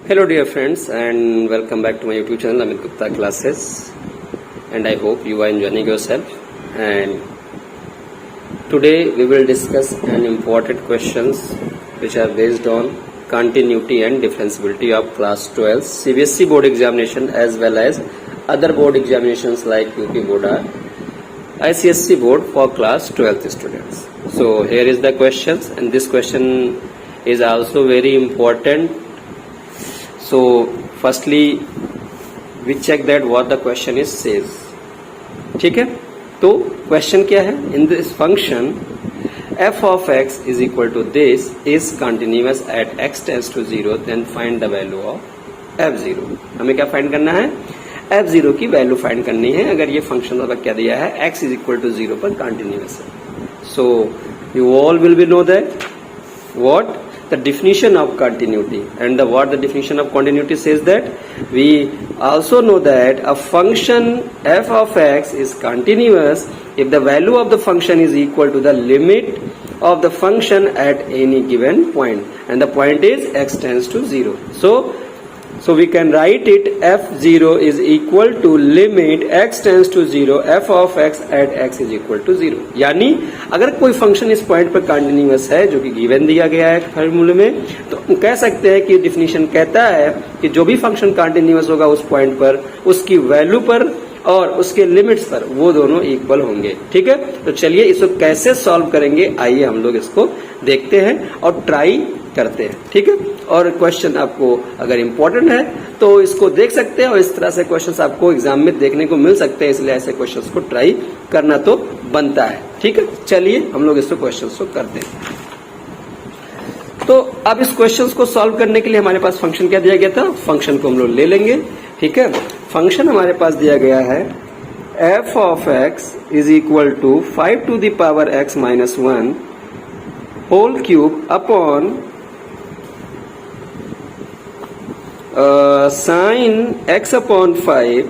Hello dear friends and welcome back to my YouTube channel Amit Gupta Classes, and I hope you are enjoying yourself. And today we will discuss an important questions which are based on continuity and differentiability of class 12 CBSE board examination as well as other board examinations like UP board or ICSE board for class 12th students. So here is the questions, and this question is also very important. So firstly we check that what the question is says. ठीक है, तो question क्या है? In this function f of x is equal to this is continuous at x tends to 0, then find the value of f0. हमें क्या find करना है? f0 की वैल्यू फाइंड करनी है अगर ये फंक्शन अब क्या दिया है x is equal to 0 पर कंटिन्यूअस है. So you all will be know that what the definition of continuity, and what the definition of continuity says that we also know that a function f of x is continuous if the value of the function is equal to the limit of the function at any given point, and the point is x tends to 0. So we can write it f0 is equal to limit x tends to 0 f of x at x is equal to 0. यानी अगर कोई function इस point पर continuous है जो कि given दिया गया है फॉर्मूले में, तो हम कह सकते हैं कि डिफिनीशन कहता है कि जो भी फंक्शन कंटिन्यूअस होगा उस पॉइंट पर उसकी वैल्यू पर और उसके लिमिट्स पर वो दोनों इक्वल होंगे. ठीक है, तो चलिए इसको कैसे सॉल्व करेंगे आइए हम लोग इसको देखते हैं और ट्राई करते हैं. ठीक है, और क्वेश्चन आपको अगर इम्पोर्टेंट है तो इसको देख सकते हैं और इस तरह से क्वेश्चंस आपको एग्जाम में देखने को मिल सकते हैं, इसलिए ऐसे क्वेश्चंस को ट्राई करना तो बनता है. ठीक है, चलिए हम लोग इसको क्वेश्चंस को करते हैं. तो अब इस क्वेश्चंस को सॉल्व करने के लिए हमारे पास फंक्शन क्या दिया गया था, फंक्शन को हम लोग ले लेंगे. ठीक है, फंक्शन हमारे पास दिया गया है f of x is equal to 5 to the power x minus 1 whole cube upon sine x upon 5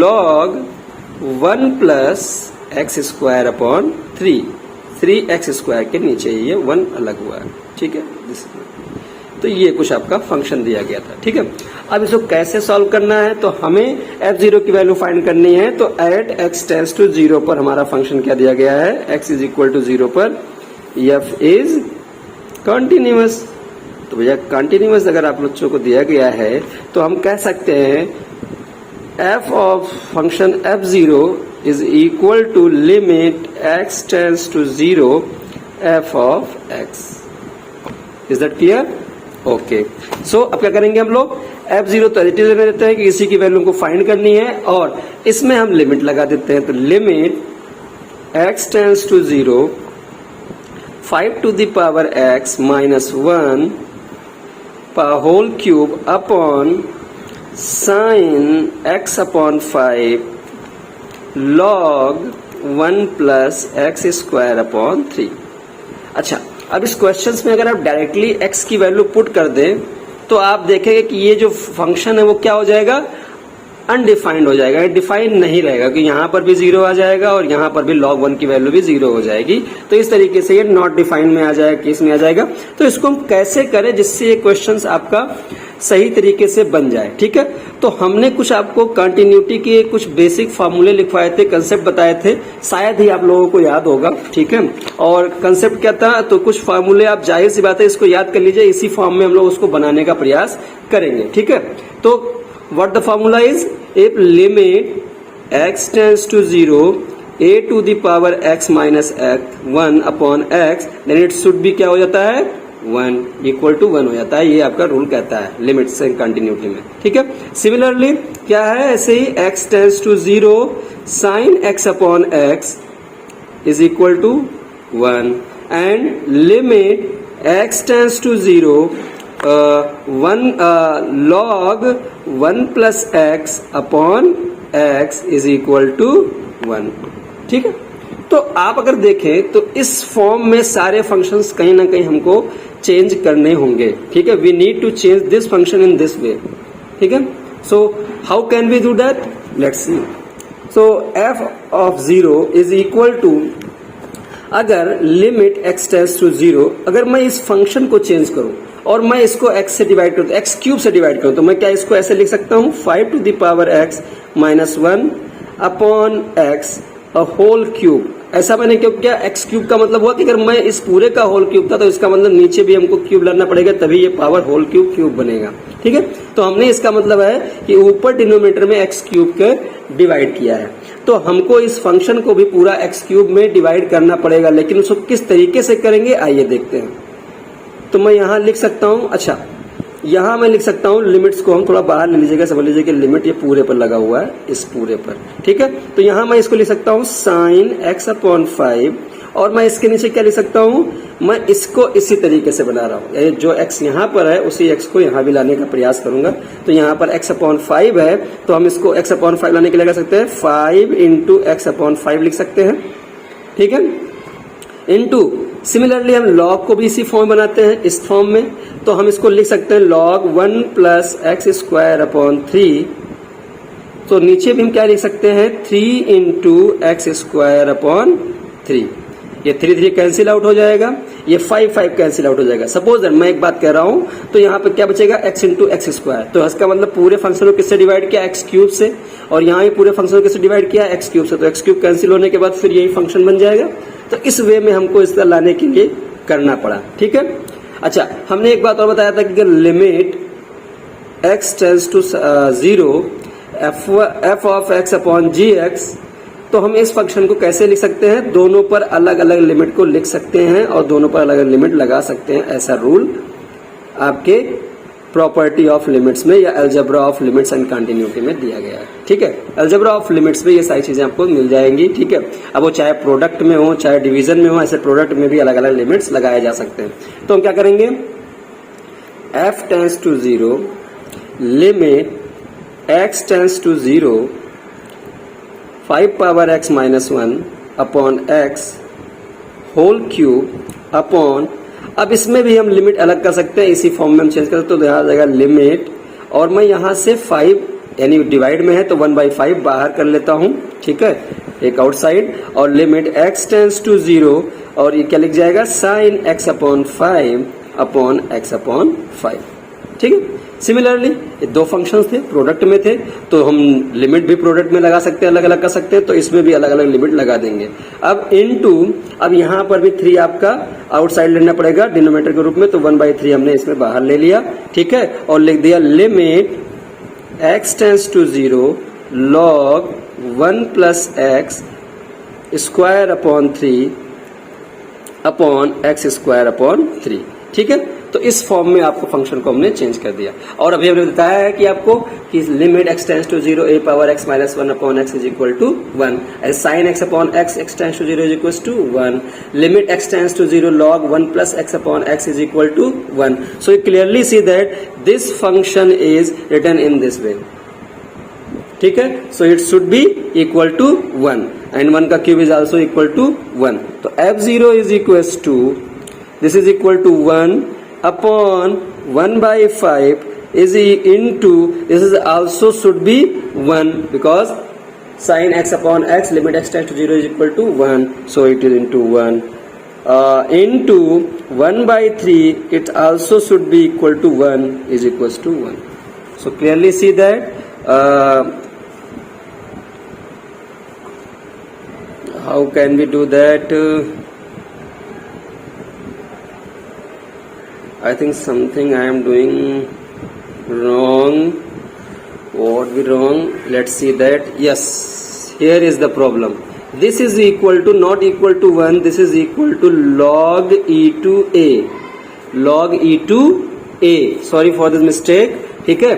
log 1 plus x square upon 3x square के नीचे ये 1 अलग हुआ है. ठीक है, तो ये कुछ आपका फंक्शन दिया गया था. ठीक है, अब इसको कैसे सॉल्व करना है, तो हमें f0 की वैल्यू फाइंड करनी है. तो एट x टेंड्स टू 0 पर हमारा फंक्शन क्या दिया गया है, x इज इक्वल टू 0 पर f इज कंटिन्यूअस. तो भैया कंटिन्यूअस अगर आप बच्चों को दिया गया है तो हम कह सकते हैं f of function f0 is equal to limit x tends to 0 f of x. Is that clear? Okay, so अब क्या करेंगे हम लोग, f0 तो एज में देते हैं कि इसी की वैल्यू को फाइंड करनी है और इसमें हम लिमिट लगा देते हैं. तो limit x tends to 0 5 to the power x minus 1 whole cube upon sine x upon 5 log 1 plus x square upon 3. अच्छा, अब इस क्वेश्चंस में अगर आप डायरेक्टली x की वैल्यू पुट कर दें तो आप देखेंगे कि ये जो फंक्शन है वो क्या हो जाएगा, अनडिफाइंड हो जाएगा, डिफाइन नहीं रहेगा कि यहाँ पर भी 0 आ जाएगा और यहाँ पर भी log 1 की वैल्यू भी 0 हो जाएगी. तो इस तरीके से ये नॉट डिफाइंड में आ जाएगा, केस में आ जाएगा. तो इसको हम कैसे करें जिससे ये क्वेश्चंस आपका सही तरीके से बन जाए. ठीक है, तो हमने कुछ आपको कंटिन्यूटी के कुछ बेसिक फार्मूले लिखवाए थे, कंसेप्ट बताए थे, शायद ही आप लोगों को याद होगा. ठीक है, और कंसेप्ट क्या था, तो कुछ फार्मूले आप जाहिर सी बात है इसको याद कर लीजिए, इसी फॉर्म में हम लोग उसको बनाने का प्रयास करेंगे. ठीक है, तो what the formula is, if limit x tends to 0 a to the power x minus x 1 upon x, then it should be क्या हो जाता है, 1 इक्वल टू 1 हो जाता है. ये आपका रूल कहता है लिमिट से कंटिन्यूटी में. ठीक है, सिमिलरली क्या है, ऐसे ही x tends to 0 sin x upon x is equal to 1 and limit x tends to 0 log 1 plus x upon x is equal to 1. ठीक है, तो आप अगर देखें तो इस फॉर्म में सारे फंक्शंस कहीं ना कहीं हमको चेंज करने होंगे. ठीक है, we need to change this function in this way. ठीक है, so how can we do that, let's see. So f of 0 is equal to, अगर लिमिट x टेंड्स टू 0, अगर मैं इस फंक्शन को चेंज करूं और मैं इसको x से डिवाइड करूं, तो x क्यूब से डिवाइड करूं, तो मैं क्या इसको ऐसे लिख सकता हूं 5 to the power x minus 1 upon x a whole cube. ऐसा मैंने क्यों किया? x क्यूब का मतलब हुआ कि अगर मैं इस पूरे का होल क्यूब था तो इसका मतलब नीचे भी हमको क्यूब लाना पड़ेगा, तभी ये पावर होल क्यूब बनेगा। ठीक है, तो हमने इसका मतलब है कि ऊपर डिनोमिनेटर में x क्यूब के डिवाइड किया है, तो हमको इस फंक्शन को भी पूरा x क्यूब में डिवाइड करना पड़ेगा, लेकिन उसको किस तरीके से करेंगे आइए देखते हैं। तो मैं यहां लिख सकता हूं, अच्छा यहां मैं लिख सकता हूं, लिमिट्स को हम थोड़ा बाहर ले लीजिएगा, समझ लीजिए कि लिमिट ये पूरे पर लगा हुआ है, इस पूरे पर। ठीक है, तो यहां मैं इसको लिख सकता हूं साइन x अपॉन 5, और मैं इसके नीचे क्या लिख सकता हूं, मैं इसको इसी तरीके से बना रहा हूं, जो x यहां पर है उसी x को यहां भी लाने का प्रयास करूंगा। तो यहां पर x अपॉन 5 है, तो हम इसको x अपॉन 5 लाने के लिए लगा सकते हैं 5 इंटू x अपॉन 5 लिख सकते हैं। ठीक है, इनटू सिमिलरली हम लॉग को भी इसी फॉर्म बनाते हैं, इस फॉर्म में, तो हम इसको लिख सकते हैं log 1 plus x square upon 3। तो नीचे भी हम क्या लिख सकते हैं 3 इंटू एक्स स्क्वायर अपॉन 3। ये 3 कैंसिल आउट हो जाएगा, ये 5 कैंसिल आउट हो जाएगा। सपोज मैं एक बात कह रहा हूं, तो यहाँ पे क्या बचेगा x इंटू एक्स स्क्वायर, तो इसका मतलब पूरे फंक्शन को किससे डिवाइड किया x क्यूब से, और यहाँ भी पूरे फंक्शन को किससे डिवाइड किया x क्यूब से, तो x क्यूब कैंसिल होने के बाद फिर यही फंक्शन बन जाएगा। तो इस वे में हमको इसका लाने के लिए करना पड़ा। ठीक है, अच्छा हमने एक बात और बताया था कि limit x tends to 0 f of x upon gx, तो हम इस फंक्शन को कैसे लिख सकते हैं, दोनों पर अलग अलग लिमिट को लिख सकते हैं और दोनों पर अलग अलग लिमिट लगा सकते हैं। ऐसा रूल आपके प्रॉपर्टी ऑफ लिमिट्स में या algebra of limits and continuity में दिया गया है। ठीक है, अलजेब्रा ऑफ लिमिट्स में ये सारी चीजें आपको मिल जाएंगी। ठीक है, अब वो चाहे प्रोडक्ट में हो चाहे डिवीजन में हो, ऐसे प्रोडक्ट में भी अलग अलग लिमिट्स लगाए जा सकते हैं। तो हम क्या करेंगे, f tends to 0 limit x tends to 0 5 power x minus 1 upon x whole cube upon, अब इसमें भी हम लिमिट अलग कर सकते हैं, इसी फॉर्म में हम चेंज करते, तो यहाँ जाएगा लिमिट, और मैं यहाँ से 5 यानी डिवाइड में है तो 1/5 बाहर कर लेता हूँ। ठीक है, एक आउटसाइड, और लिमिट x टेंड्स टू 0, और ये क्या लिख जाएगा sine x upon 5 upon x upon 5। ठीक है, सिमिलरली ये दो फंक्शंस थे, प्रोडक्ट में थे, तो हम लिमिट भी प्रोडक्ट में लगा सकते हैं, अलग अलग कर सकते हैं, तो इसमें भी अलग अलग लिमिट लगा देंगे। अब इनटू, अब यहाँ पर भी 3 आपका आउटसाइड लेना पड़ेगा डिनोमिनेटर के रूप में, तो 1/3 हमने इसमें बाहर ले लिया। ठीक है, और लिख दिया limit x tends to 0 log 1 plus x square upon 3 upon x square upon 3। ठीक है, तो इस फॉर्म में आपको फंक्शन को हमने चेंज कर दिया। और अभी हमने बताया है कि आपको कि limit x tends to 0 a power x minus 1 upon x is equal to 1, as sine x upon x tends to 0 is equal to 1, limit x tends to 0 log 1 plus x upon x is equal to 1। So you clearly see that this function is written in this way. ठीक है, so it should be equal to 1 and 1 का cube is also equal to 1। तो f0 is equal to, this is equal to 1 upon 1/5 is into, this is also should be 1 because sin x upon x limit x tends to 0 is equal to 1, so it is into 1 into 1/3 it also should be equal to 1 is equals to 1. So clearly see that how can we do that? I think something I am doing wrong. What be wrong? Let's see that. Yes, here is the problem. This is equal to, not equal to 1, this is equal to log e to a, log e to a, sorry for this mistake. ठीक है,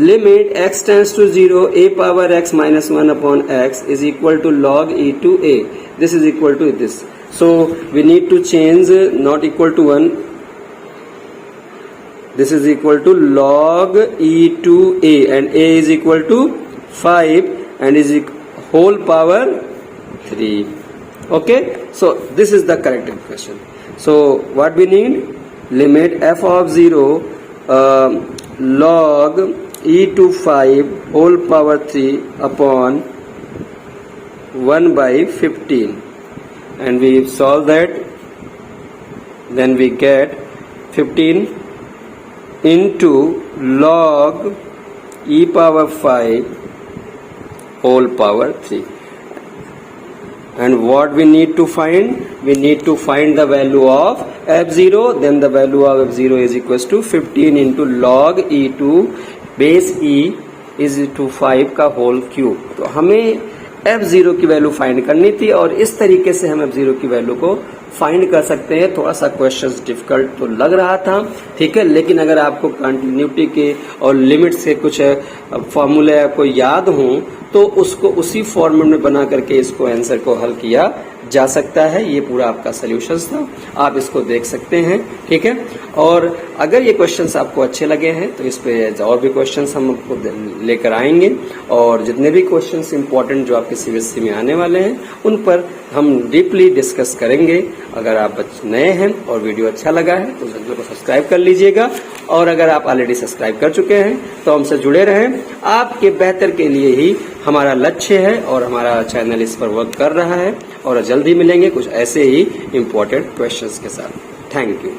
limit x tends to 0 a power x minus 1 upon x is equal to log e to a, this is equal to this. So we need to change not equal to 1, this is equal to log e to a, and a is equal to 5 and is whole power 3. Okay, so this is the correct equation. So what we need, limit f of 0 log e to 5 whole power 3 upon 1/15, and we solve that, then we get 15 into log e power 5 whole power 3. And what we need to find? We need to find the value of f0. Then the value of f0 is equals to 15 into log e to base e is to 5 का whole cube. तो हमें f0 की value find करनी थी और इस तरीके से हम f0 की वैल्यू को फाइंड कर सकते हैं. थोड़ा सा क्वेश्चन डिफिकल्ट तो लग रहा था, ठीक है, लेकिन अगर आपको कंटिन्यूटी के और लिमिट से कुछ फॉर्मूले आपको याद हो तो उसको उसी फॉर्मेट में बना करके इसको आंसर को हल किया जा सकता है. ये पूरा आपका सॉल्यूशंस था, आप इसको देख सकते हैं, ठीक है. और अगर ये क्वेश्चंस आपको अच्छे लगे हैं तो इस पे और भी क्वेश्चंस हम आपको लेकर आएंगे और जितने भी क्वेश्चंस इंपॉर्टेंट जो आपके सीबीएसई में आने वाले हैं उन पर हम डीपली डिस्कस करेंगे. अगर आप नए हैं और वीडियो अच्छा लगा है तो चैनल को सब्सक्राइब कर लीजिएगा और अगर आप ऑलरेडी सब्सक्राइब कर चुके हैं तो हमसे जुड़े रहें. आपके बेहतर के लिए ही हमारा लक्ष्य है और हमारा चैनल इस पर वर्क कर रहा है और जल्द ही मिलेंगे कुछ ऐसे ही इम्पोर्टेंट क्वेश्चंस के साथ. Thank you.